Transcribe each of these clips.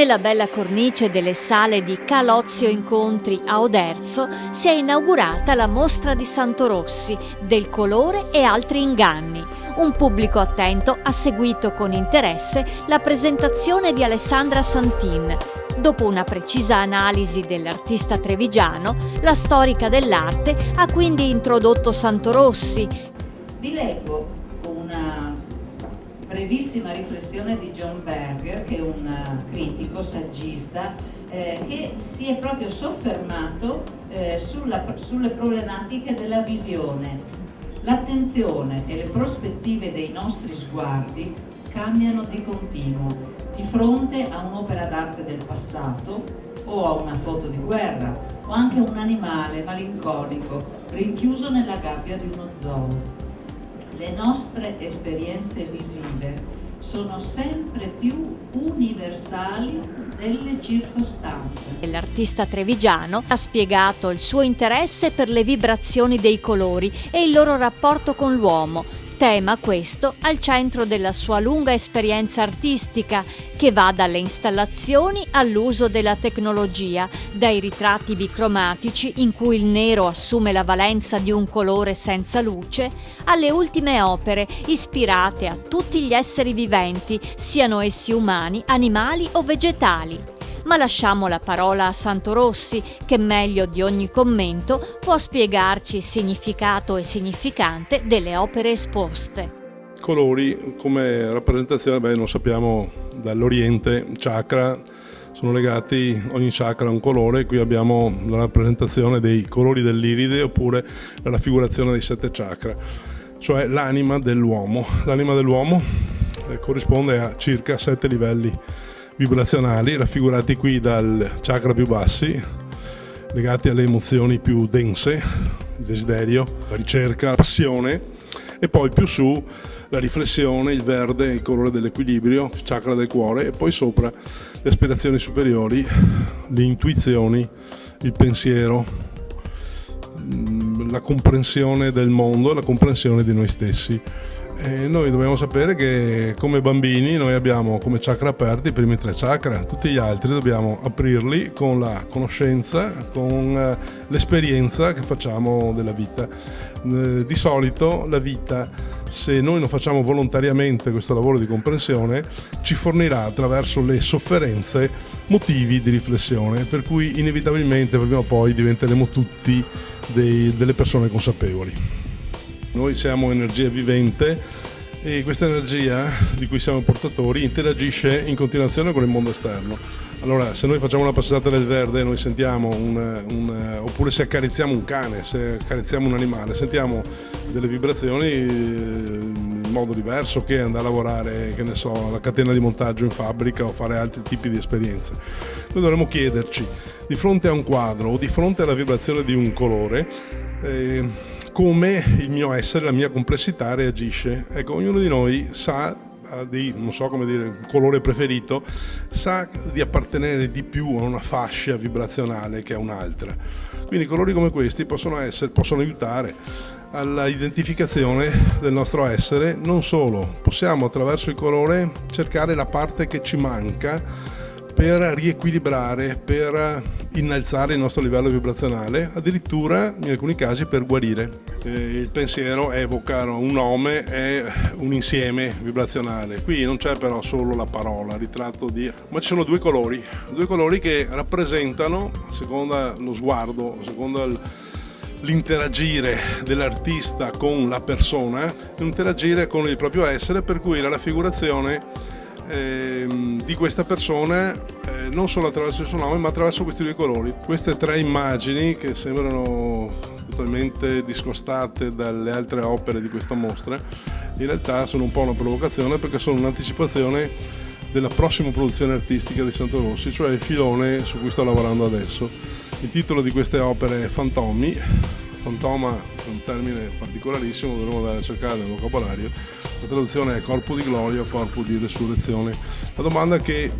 Nella bella cornice delle sale di Calozio Incontri a Oderzo si è inaugurata la mostra di Santorossi, del colore e altri inganni. Un pubblico attento ha seguito con interesse la presentazione di Alessandra Santin. Dopo una precisa analisi dell'artista trevigiano, la storica dell'arte ha quindi introdotto Santorossi. Vi leggo una brevissima riflessione di John Berger, che è un critico, saggista, che si è proprio soffermato sulle problematiche della visione. L'attenzione e le prospettive dei nostri sguardi cambiano di continuo di fronte a un'opera d'arte del passato o a una foto di guerra o anche a un animale malinconico rinchiuso nella gabbia di uno zoo. Le nostre esperienze visive sono sempre più universali delle circostanze. L'artista trevigiano ha spiegato il suo interesse per le vibrazioni dei colori e il loro rapporto con l'uomo, tema questo al centro della sua lunga esperienza artistica, che va dalle installazioni all'uso della tecnologia, dai ritratti bicromatici in cui il nero assume la valenza di un colore senza luce, alle ultime opere ispirate a tutti gli esseri viventi, siano essi umani, animali o vegetali. Ma lasciamo la parola a Santorossi, che meglio di ogni commento può spiegarci il significato e significante delle opere esposte. Colori come rappresentazione, non sappiamo, dall'Oriente, chakra, sono legati ogni chakra a un colore. Qui abbiamo la rappresentazione dei colori dell'iride oppure la raffigurazione dei 7 chakra, cioè l'anima dell'uomo. L'anima dell'uomo corrisponde a circa 7 livelli vibrazionali, raffigurati qui dal chakra più bassi, legati alle emozioni più dense, il desiderio, la ricerca, la passione, e poi più su la riflessione, il verde, il colore dell'equilibrio, il chakra del cuore, e poi sopra le aspirazioni superiori, le intuizioni, il pensiero, la comprensione del mondo, la comprensione di noi stessi. E noi dobbiamo sapere che come bambini noi abbiamo come chakra aperti i primi 3 chakra, tutti gli altri dobbiamo aprirli con la conoscenza, con l'esperienza che facciamo della vita. Di solito la vita, se noi non facciamo volontariamente questo lavoro di comprensione, ci fornirà attraverso le sofferenze motivi di riflessione, per cui inevitabilmente prima o poi diventeremo tutti delle persone consapevoli. Noi siamo energia vivente e questa energia di cui siamo portatori interagisce in continuazione con il mondo esterno. Allora, se noi facciamo una passata nel verde, noi sentiamo oppure se accarezziamo un cane, se accarezziamo un animale, sentiamo delle vibrazioni in modo diverso che andare a lavorare, che ne so, alla catena di montaggio in fabbrica o fare altri tipi di esperienze. Noi dovremmo chiederci, di fronte a un quadro o di fronte alla vibrazione di un colore, come il mio essere, la mia complessità reagisce. Ecco, ognuno di noi sa di, non so come dire, un colore preferito, sa di appartenere di più a una fascia vibrazionale che a un'altra. Quindi colori come questi possono aiutare alla identificazione del nostro essere. Non solo, possiamo attraverso il colore cercare la parte che ci manca per riequilibrare, per innalzare il nostro livello vibrazionale, addirittura in alcuni casi per guarire. Il pensiero evoca un nome e un insieme vibrazionale. Qui non c'è però solo la parola, ritratto di... ma ci sono due colori che rappresentano, secondo lo sguardo, secondo l'interagire dell'artista con la persona, l'interagire con il proprio essere, per cui la raffigurazione di questa persona non solo attraverso il suo nome ma attraverso questi 2 colori. Queste 3 immagini, che sembrano totalmente discostate dalle altre opere di questa mostra, in realtà sono un po' una provocazione, perché sono un'anticipazione della prossima produzione artistica di Santorossi, cioè il filone su cui sto lavorando adesso. Il titolo di queste opere è Fantomi. Fantoma è un termine particolarissimo, dovremmo andare a cercare nel vocabolario. La traduzione è corpo di gloria o corpo di resurrezione. La domanda che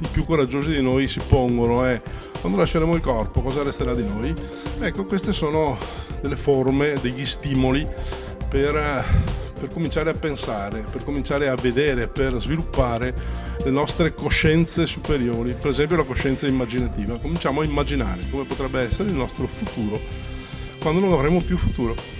i più coraggiosi di noi si pongono è: quando lasceremo il corpo, cosa resterà di noi? Ecco, queste sono delle forme, degli stimoli per per cominciare a pensare, per cominciare a vedere, per sviluppare le nostre coscienze superiori, per esempio la coscienza immaginativa. Cominciamo a immaginare come potrebbe essere il nostro futuro quando non avremo più futuro.